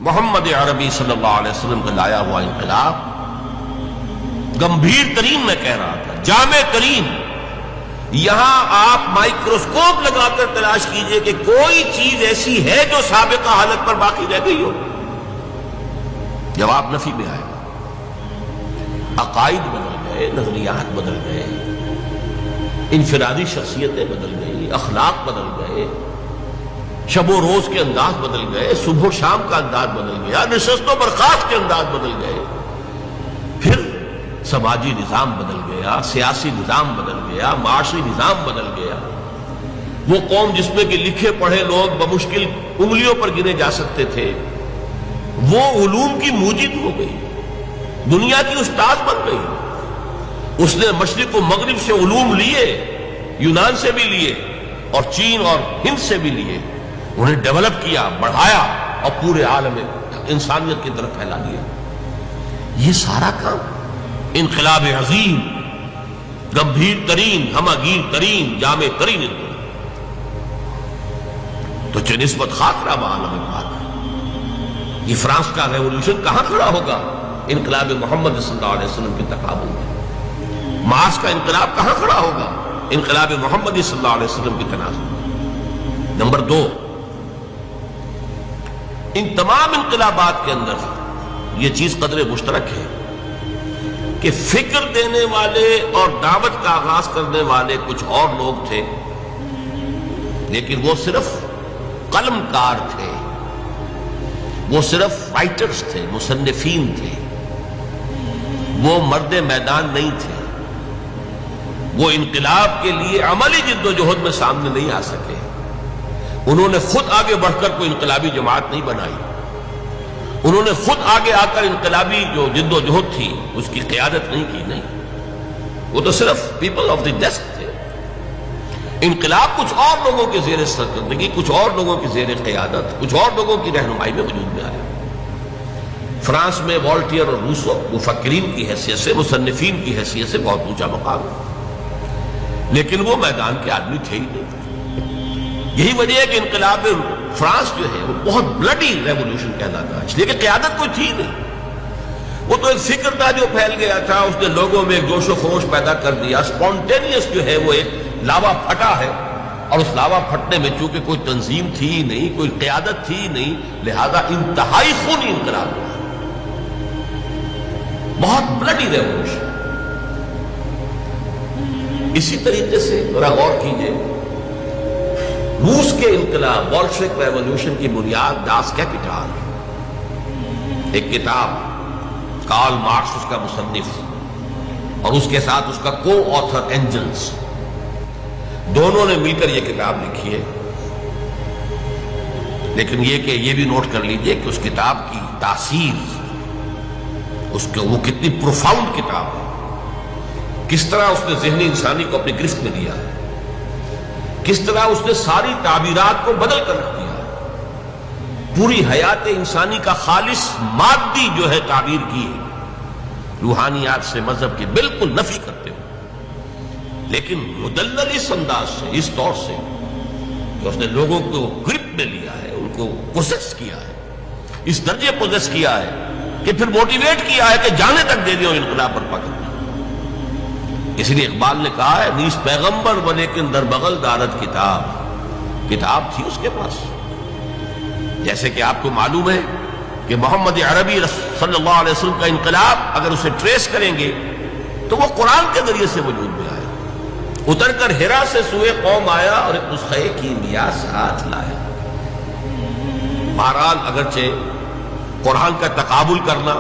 محمد عربی صلی اللہ علیہ وسلم کا لایا ہوا انقلاب گمبھیر ترین، میں کہہ رہا تھا جامع ترین. یہاں آپ مائکروسکوپ لگا کر تلاش کیجئے کہ کوئی چیز ایسی ہے جو سابقہ حالت پر باقی رہ گئی ہو. جواب نفی میں آئے گا. عقائد بدل گئے، نظریات بدل گئے، انفرادی شخصیتیں بدل گئی، اخلاق بدل گئے، شب و روز کے انداز بدل گئے، صبح و شام کا انداز بدل گیا، نشست و برخاست کے انداز بدل گئے، پھر سماجی نظام بدل گیا، سیاسی نظام بدل گیا، معاشی نظام بدل گیا. وہ قوم جس میں کہ لکھے پڑھے لوگ بمشکل انگلیوں پر گنے جا سکتے تھے، وہ علوم کی موجد ہو گئی، دنیا کی استاد بن گئی. اس نے مشرق و مغرب سے علوم لیے، یونان سے بھی لیے اور چین اور ہند سے بھی لیے، انہیں ڈیولپ کیا، بڑھایا اور پورے عالم انسانیت کی طرف پھیلا دیا. یہ سارا کام انقلاب عظیم، گمبھیر ترین، ہمہ گیر ترین، جامع ترین انقلاب. تو چہ نسبت خاطرہ بعالم پاک، یہ فرانس کا ریولوشن کہاں کھڑا ہوگا انقلاب محمد صلی اللہ علیہ وسلم کے تقابل میں؟ مارس کا انقلاب کہاں کھڑا ہوگا انقلاب محمد صلی اللہ علیہ وسلم کی تناظر میں؟ نمبر 2، ان تمام انقلابات کے اندر یہ چیز قدر مشترک ہے کہ فکر دینے والے اور دعوت کا آغاز کرنے والے کچھ اور لوگ تھے، لیکن وہ صرف قلم کار تھے، وہ صرف رائٹرز تھے، مصنفین تھے، وہ مرد میدان نہیں تھے. وہ انقلاب کے لیے عملی جد و جہد میں سامنے نہیں آ سکے. انہوں نے خود آگے بڑھ کر کوئی انقلابی جماعت نہیں بنائی، انہوں نے خود آگے آ کر انقلابی جو جد و جہد تھی اس کی قیادت نہیں کی. نہیں، وہ تو صرف پیپل آف دی ڈیسک تھے. انقلاب کچھ اور لوگوں کے زیر سرکردگی، کچھ اور لوگوں کی زیر قیادت، کچھ اور لوگوں کی رہنمائی میں وجود میں آیا. فرانس میں والٹیئر اور روسو مفکرین کی حیثیت سے، مصنفین کی حیثیت سے بہت اونچا مقام ہے، لیکن وہ میدان کے آدمی تھے ہی نہیں. یہی وجہ ہے کہ انقلاب فرانس جو ہے وہ بہت بلڈی ریولوشن کہلاتا ہے، اس لیے کہ قیادت کوئی تھی نہیں. وہ تو ایک فکر تھا جو پھیل گیا تھا، اس نے لوگوں میں ایک جوش و خروش پیدا کر دیا. اسپونٹینیس جو ہے وہ ایک لاوا پھٹا ہے، اور اس لاوا پھٹنے میں چونکہ کوئی تنظیم تھی ہی نہیں، کوئی قیادت تھی ہی نہیں، لہذا انتہائی خونی انقلاب ہوا، بہت بلڈی ریولوشن. اسی طریقے سے ذرا غور کیجئے، روس کے انقلاب بولشوک ریولوشن کی بنیاد داس کیپیٹال، ایک کتاب، کارل مارکس اس کا مصنف اور اس کے ساتھ اس کا کو آتھر اینجلز، دونوں نے مل کر یہ کتاب لکھی ہے. لیکن یہ کہ یہ بھی نوٹ کر لیجئے کہ اس کتاب کی تاثیر، اس کے وہ کتنی پروفاؤنڈ کتاب ہے، کس طرح اس نے ذہنی انسانی کو اپنی گرفت میں لیا ہے، کس طرح اس نے ساری تعبیرات کو بدل کر رکھ دیا، پوری حیات انسانی کا خالص مادی جو ہے تعبیر کی ہے، روحانیات سے، مذہب کی بالکل نفی کرتے ہوئے، لیکن مدلل اس انداز سے، اس طور سے کہ اس نے لوگوں کو گرپ میں لیا ہے، ان کو پوزیس کیا ہے، اس درجے پوزیس کیا ہے کہ پھر موٹیویٹ کیا ہے کہ جانے تک دے دیں انقلاب پر پکڑ. اسی لیے اقبال نے کہا ہے، نیس پیغمبر بنے لیکن در بغل دارت کتاب، کتاب تھی اس کے پاس. جیسے کہ آپ کو معلوم ہے کہ محمد عربی صلی اللہ علیہ وسلم کا انقلاب اگر اسے ٹریس کریں گے تو وہ قرآن کے ذریعے سے وجود میں آیا، اتر کر ہرا سے سوئے قوم آیا اور ایک نسخہ کیمیا ساتھ لایا. بہرحال اگرچہ قرآن کا تقابل کرنا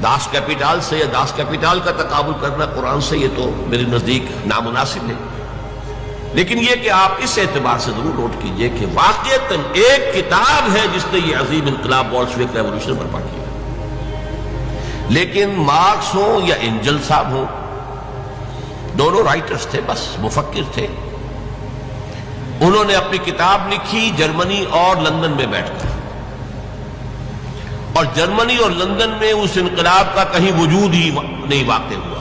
داس کیپیٹال سے یا داس کیپیٹال کا تقابل کرنا قرآن سے، یہ تو میرے نزدیک نامناسب ہے، لیکن یہ کہ آپ اس اعتبار سے ضرور نوٹ کیجئے کہ واقعتاً ایک کتاب ہے جس نے یہ عظیم انقلاب بولشوک ریولوشن برپا کیا. لیکن مارکس ہوں یا اینجل صاحب ہوں، دونوں رائٹرز تھے، بس مفکر تھے. انہوں نے اپنی کتاب لکھی جرمنی اور لندن میں بیٹھ کر، اور جرمنی اور لندن میں اس انقلاب کا کہیں وجود ہی نہیں واقع ہوا.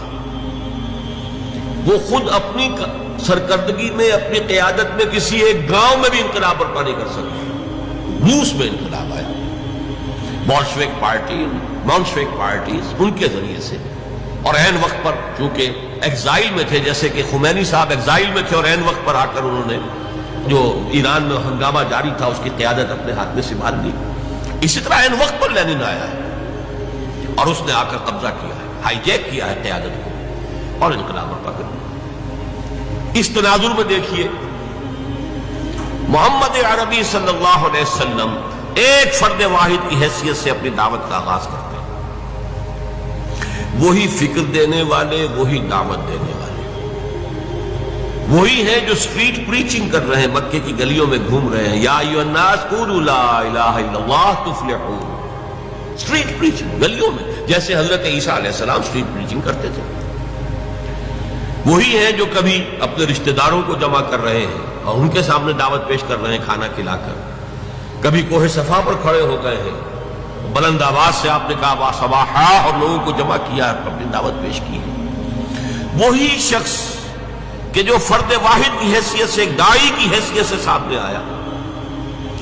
وہ خود اپنی سرکردگی میں، اپنی قیادت میں کسی ایک گاؤں میں بھی انقلاب برپا نہیں کر سکتے. روس میں انقلاب آیا، بولشوک پارٹی، مونشوک پارٹیز، ان کے ذریعے سے، اور عین وقت پر چونکہ ایگزائل میں تھے، جیسے کہ خمینی صاحب ایگزائل میں تھے اور عین وقت پر آ کر انہوں نے جو ایران میں ہنگامہ جاری تھا اس کی قیادت اپنے ہاتھ میں سنبھال لی، اسی طرح عین وقت پر لینن آیا ہے اور اس نے آ کر قبضہ کیا ہے، ہائی جیک کیا ہے قیادت کو اور انقلاب برپا کر دیا۔ اس تناظر میں دیکھیے محمد عربی صلی اللہ علیہ وسلم ایک فرد واحد کی حیثیت سے اپنی دعوت کا آغاز کرتے ہیں، وہی فکر دینے والے، وہی دعوت دینے والے، وہی ہیں جو سٹریٹ پریچنگ کر رہے ہیں، مکے کی گلیوں میں گھوم رہے ہیں، یا ایھا الناس قولوا لا الہ الا اللہ تفلحون، سٹریٹ پریچنگ گلیوں میں، جیسے حضرت عیسیٰ علیہ السلام سٹریٹ پریچنگ کرتے تھے۔ وہی ہیں جو کبھی اپنے رشتہ داروں کو جمع کر رہے ہیں اور ان کے سامنے دعوت پیش کر رہے ہیں کھانا کھلا کر، کبھی کوہ صفا پر کھڑے ہو گئے ہیں، بلند آواز سے آپ نے کہا صباحا اور لوگوں کو جمع کیا، اپنی دعوت پیش کی ہے۔ وہی شخص کہ جو فرد واحد کی حیثیت سے، ایک داعی کی حیثیت سے سامنے آیا،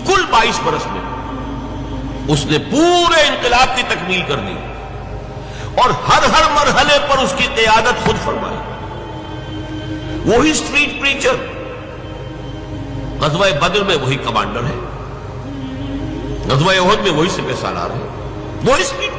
کل 22 برس میں اس نے پورے انقلاب کی تکمیل کر دی اور ہر مرحلے پر اس کی قیادت خود فرمائی۔ وہی سٹریٹ پریچر، غزوہ بدر میں وہی کمانڈر ہے، غزوہ احد میں وہی سپہ سالار ہے، وہی سٹریٹ۔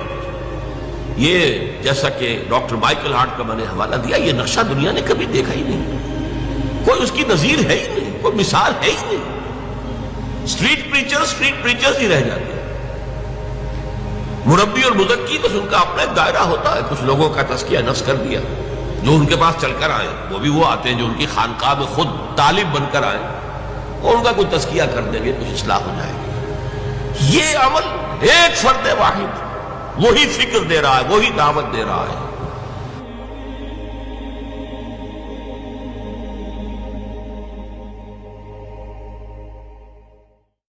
یہ جیسا کہ ڈاکٹر مائیکل ہارٹ کا میں نے حوالہ دیا، یہ نقشہ دنیا نے کبھی دیکھا ہی نہیں، کوئی اس کی نظیر ہے ہی نہیں، کوئی مثال ہے ہی نہیں۔ سٹریٹ پریچرز ہی رہ جاتے ہیں۔ مربی اور مزکی بس ان کا اپنا ایک دائرہ ہوتا ہے، کچھ لوگوں کا تزکیہ نفس کر دیا، جو ان کے پاس چل کر آئے، وہ بھی وہ آتے ہیں جو ان کی خانقاہ میں خود طالب بن کر آئے، اور ان کا کوئی تزکیہ کر دیں گے، کچھ اصلاح ہو جائے گی۔ یہ عمل ایک فرد واحد وہی فکر دے رہا ہے، وہی دعوت دے رہا ہے،